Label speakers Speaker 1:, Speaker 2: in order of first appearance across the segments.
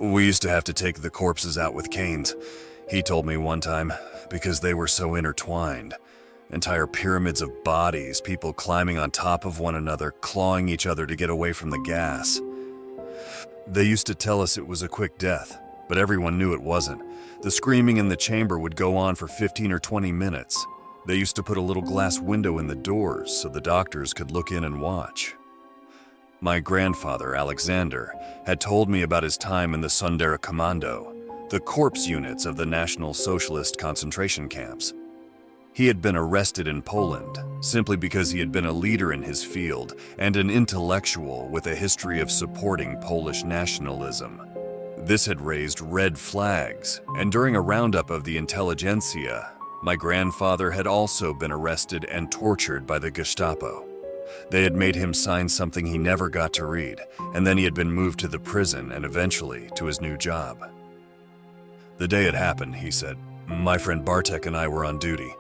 Speaker 1: We used to have to take the corpses out with canes, he told me one time, because they were so intertwined. Entire pyramids of bodies, people climbing on top of one another, clawing each other to get away from the gas. They used to tell us it was a quick death, but everyone knew it wasn't. The screaming in the chamber would go on for 15 or 20 minutes. They used to put a little glass window in the doors so the doctors could look in and watch. My grandfather, Alexander, had told me about his time in the Sonderkommando, the corpse units of the National Socialist concentration camps. He had been arrested in Poland simply because he had been a leader in his field and an intellectual with a history of supporting Polish nationalism. This had raised red flags, and during a roundup of the intelligentsia, my grandfather had also been arrested and tortured by the Gestapo. They had made him sign something he never got to read, and then he had been moved to the prison and eventually to his new job. The day it happened, he said, my friend Bartek and I were on duty.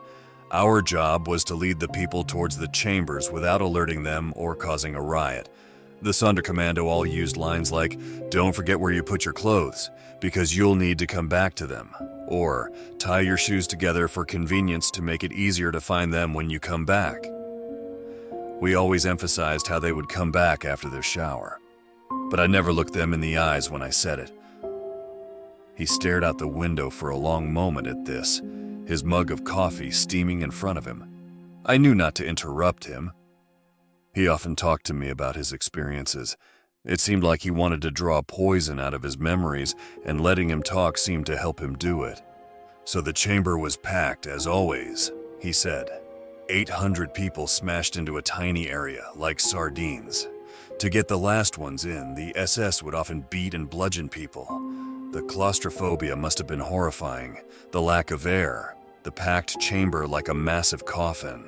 Speaker 1: Our job was to lead the people towards the chambers without alerting them or causing a riot. The Sonderkommando all used lines like, "Don't forget where you put your clothes, because you'll need to come back to them," or "Tie your shoes together for convenience to make it easier to find them when you come back." We always emphasized how they would come back after their shower, but I never looked them in the eyes when I said it. He stared out the window for a long moment at this, his mug of coffee steaming in front of him. I knew not to interrupt him. He often talked to me about his experiences. It seemed like he wanted to draw poison out of his memories, and letting him talk seemed to help him do it. So the chamber was packed, as always, he said. 800 people smashed into a tiny area, like sardines. To get the last ones in, the SS would often beat and bludgeon people. The claustrophobia must have been horrifying, the lack of air, the packed chamber like a massive coffin.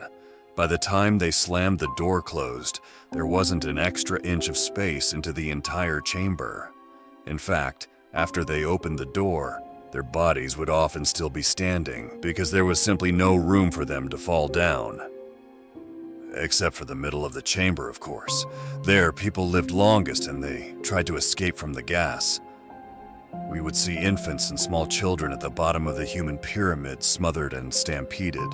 Speaker 1: By the time they slammed the door closed, there wasn't an extra inch of space into the entire chamber. In fact, after they opened the door, their bodies would often still be standing because there was simply no room for them to fall down. Except for the middle of the chamber, of course. There, people lived longest and they tried to escape from the gas. We would see infants and small children at the bottom of the human pyramid smothered and stampeded.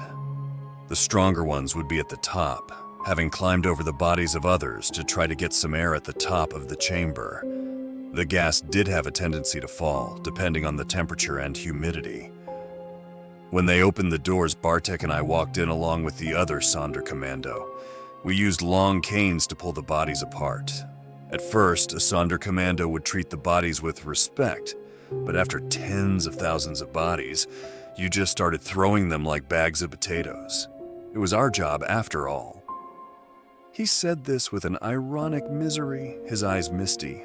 Speaker 1: The stronger ones would be at the top, having climbed over the bodies of others to try to get some air at the top of the chamber. The gas did have a tendency to fall, depending on the temperature and humidity. When they opened the doors, Bartek and I walked in along with the other Sonderkommando. We used long canes to pull the bodies apart. At first, a Sonderkommando would treat the bodies with respect, but after tens of thousands of bodies, you just started throwing them like bags of potatoes. It was our job after all. He said this with an ironic misery, his eyes misty.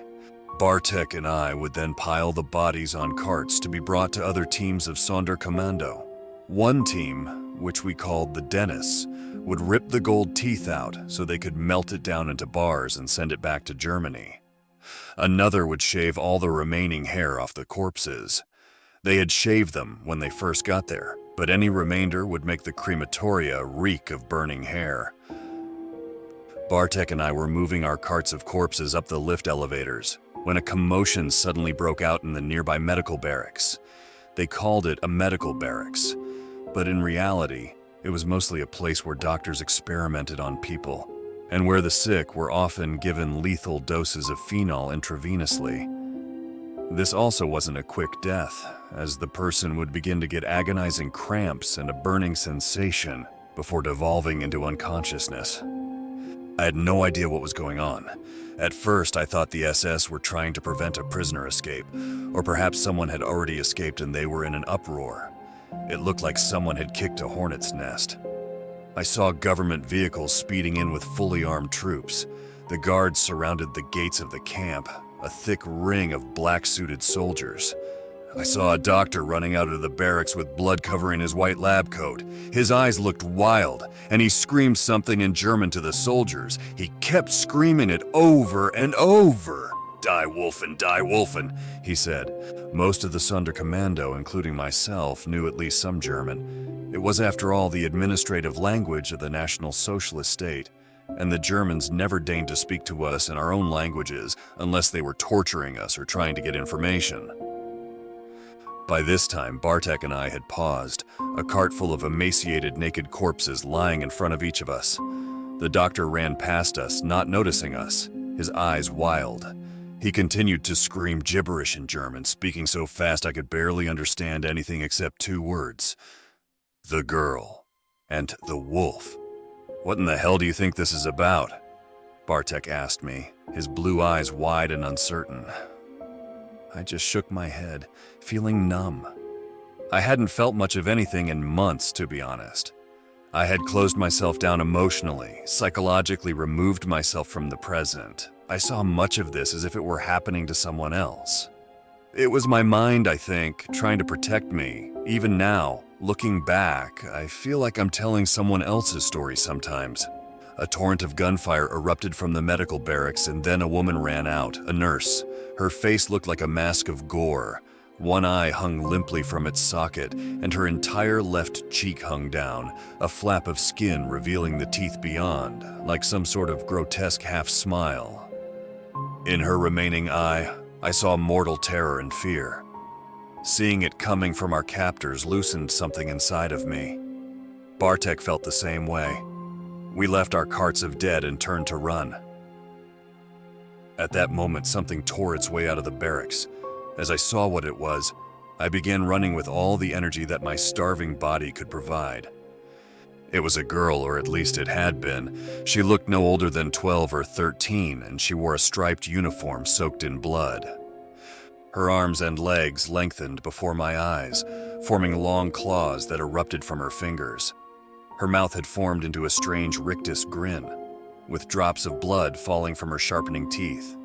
Speaker 1: Bartek and I would then pile the bodies on carts to be brought to other teams of Sonderkommando. One team, which we called the dentists, would rip the gold teeth out so they could melt it down into bars and send it back to Germany. Another would shave all the remaining hair off the corpses. They had shaved them when they first got there, but any remainder would make the crematoria reek of burning hair. Bartek and I were moving our carts of corpses up the lift elevators when a commotion suddenly broke out in the nearby medical barracks. They called it a medical barracks, but in reality, it was mostly a place where doctors experimented on people, and where the sick were often given lethal doses of phenol intravenously. This also wasn't a quick death, as the person would begin to get agonizing cramps and a burning sensation before devolving into unconsciousness. I had no idea what was going on. At first, I thought the SS were trying to prevent a prisoner escape, or perhaps someone had already escaped and they were in an uproar. It looked like someone had kicked a hornet's nest. I saw government vehicles speeding in with fully armed troops. The guards surrounded the gates of the camp, a thick ring of black-suited soldiers. I saw a doctor running out of the barracks with blood covering his white lab coat. His eyes looked wild, and he screamed something in German to the soldiers. He kept screaming it over and over. "Die Wolfen, die Wolfen," he said. Most of the Sonderkommando, including myself, knew at least some German. It was, after all, the administrative language of the National Socialist state, and the Germans never deigned to speak to us in our own languages unless they were torturing us or trying to get information. By this time, Bartek and I had paused, a cart full of emaciated naked corpses lying in front of each of us. The doctor ran past us, not noticing us, his eyes wild. He continued to scream gibberish in German, speaking so fast I could barely understand anything except two words: the girl and the wolf. "What in the hell do you think this is about?" Bartek asked me, his blue eyes wide and uncertain. I just shook my head, feeling numb. I hadn't felt much of anything in months, to be honest. I had closed myself down emotionally, psychologically removed myself from the present. I saw much of this as if it were happening to someone else. It was my mind, I think, trying to protect me. Even now, looking back, I feel like I'm telling someone else's story sometimes. A torrent of gunfire erupted from the medical barracks, and then a woman ran out, a nurse. Her face looked like a mask of gore. One eye hung limply from its socket, and her entire left cheek hung down, a flap of skin revealing the teeth beyond, like some sort of grotesque half-smile. In her remaining eye, I saw mortal terror and fear. Seeing it coming from our captors loosened something inside of me. Bartek felt the same way. We left our carts of dead and turned to run. At that moment, something tore its way out of the barracks. As I saw what it was, I began running with all the energy that my starving body could provide. It was a girl, or at least it had been. She looked no older than 12 or 13, and she wore a striped uniform soaked in blood. Her arms and legs lengthened before my eyes, forming long claws that erupted from her fingers. Her mouth had formed into a strange rictus grin, with drops of blood falling from her sharpening teeth.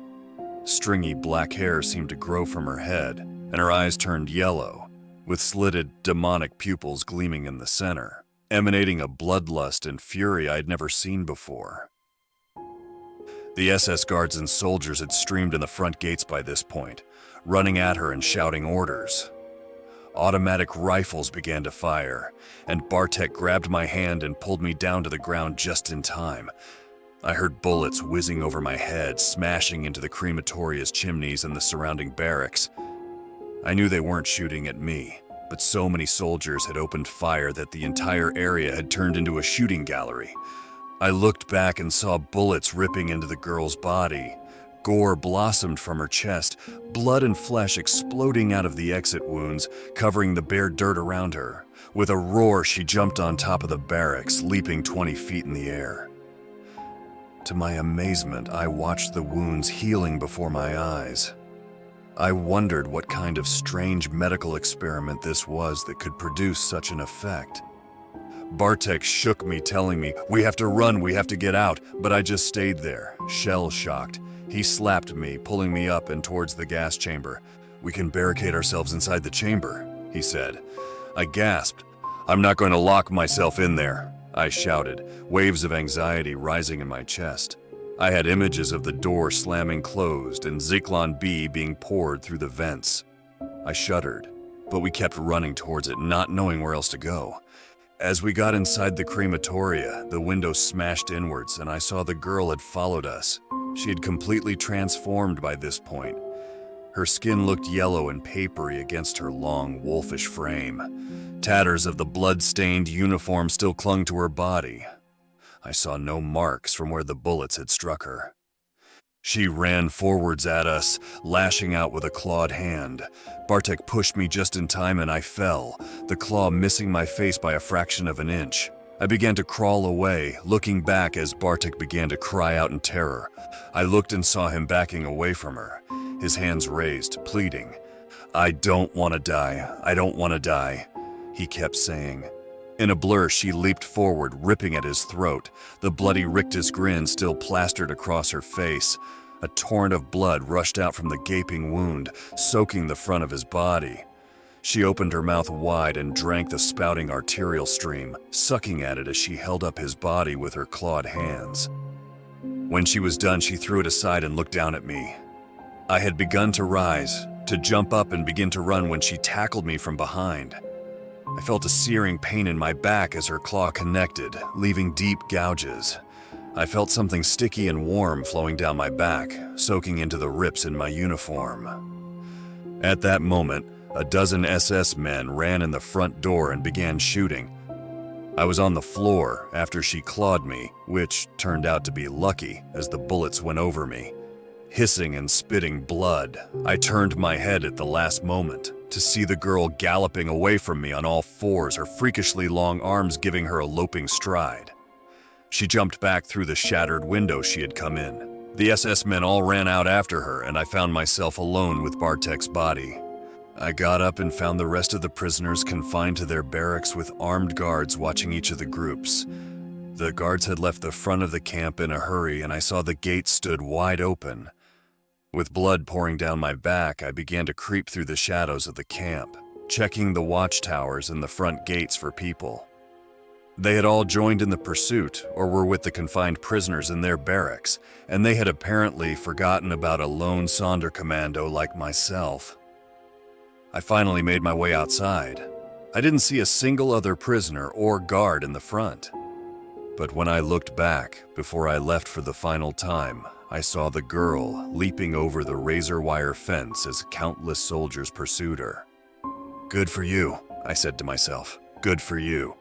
Speaker 1: Stringy black hair seemed to grow from her head, and her eyes turned yellow, with slitted, demonic pupils gleaming in the center, emanating a bloodlust and fury I had never seen before. The SS guards and soldiers had streamed in the front gates by this point, running at her and shouting orders. Automatic rifles began to fire, and Bartek grabbed my hand and pulled me down to the ground just in time. I heard bullets whizzing over my head, smashing into the crematoria's chimneys and the surrounding barracks. I knew they weren't shooting at me, but so many soldiers had opened fire that the entire area had turned into a shooting gallery. I looked back and saw bullets ripping into the girl's body. Gore blossomed from her chest, blood and flesh exploding out of the exit wounds, covering the bare dirt around her. With a roar, she jumped on top of the barracks, leaping 20 feet in the air. To my amazement, I watched the wounds healing before my eyes. I wondered what kind of strange medical experiment this was that could produce such an effect. Bartek shook me, telling me, "We have to run, we have to get out," but I just stayed there, shell-shocked. He slapped me, pulling me up and towards the gas chamber. "We can barricade ourselves inside the chamber," he said. I gasped. "I'm not going to lock myself in there," I shouted, waves of anxiety rising in my chest. I had images of the door slamming closed and Zyklon B being poured through the vents. I shuddered, but we kept running towards it, not knowing where else to go. As we got inside the crematoria, the window smashed inwards and I saw the girl had followed us. She had completely transformed by this point. Her skin looked yellow and papery against her long, wolfish frame. Tatters of the blood-stained uniform still clung to her body. I saw no marks from where the bullets had struck her. She ran forwards at us, lashing out with a clawed hand. Bartek pushed me just in time and I fell, the claw missing my face by a fraction of an inch. I began to crawl away, looking back as Bartek began to cry out in terror. I looked and saw him backing away from her, his hands raised, pleading. "I don't want to die. I don't want to die," he kept saying. In a blur, she leaped forward, ripping at his throat, the bloody rictus grin still plastered across her face. A torrent of blood rushed out from the gaping wound, soaking the front of his body. She opened her mouth wide and drank the spouting arterial stream, sucking at it as she held up his body with her clawed hands. When she was done, she threw it aside and looked down at me. I had begun to rise, to jump up and begin to run when she tackled me from behind. I felt a searing pain in my back as her claw connected, leaving deep gouges. I felt something sticky and warm flowing down my back, soaking into the rips in my uniform. At that moment, a dozen SS men ran in the front door and began shooting. I was on the floor after she clawed me, which turned out to be lucky as the bullets went over me. Hissing and spitting blood, I turned my head at the last moment to see the girl galloping away from me on all fours, her freakishly long arms giving her a loping stride. She jumped back through the shattered window she had come in. The SS men all ran out after her, and I found myself alone with Bartek's body. I got up and found the rest of the prisoners confined to their barracks with armed guards watching each of the groups. The guards had left the front of the camp in a hurry, and I saw the gate stood wide open. With blood pouring down my back, I began to creep through the shadows of the camp, checking the watchtowers and the front gates for people. They had all joined in the pursuit or were with the confined prisoners in their barracks, and they had apparently forgotten about a lone Sonderkommando like myself. I finally made my way outside. I didn't see a single other prisoner or guard in the front. But when I looked back, before I left for the final time, I saw the girl leaping over the razor wire fence as countless soldiers pursued her. "Good for you," I said to myself. "Good for you."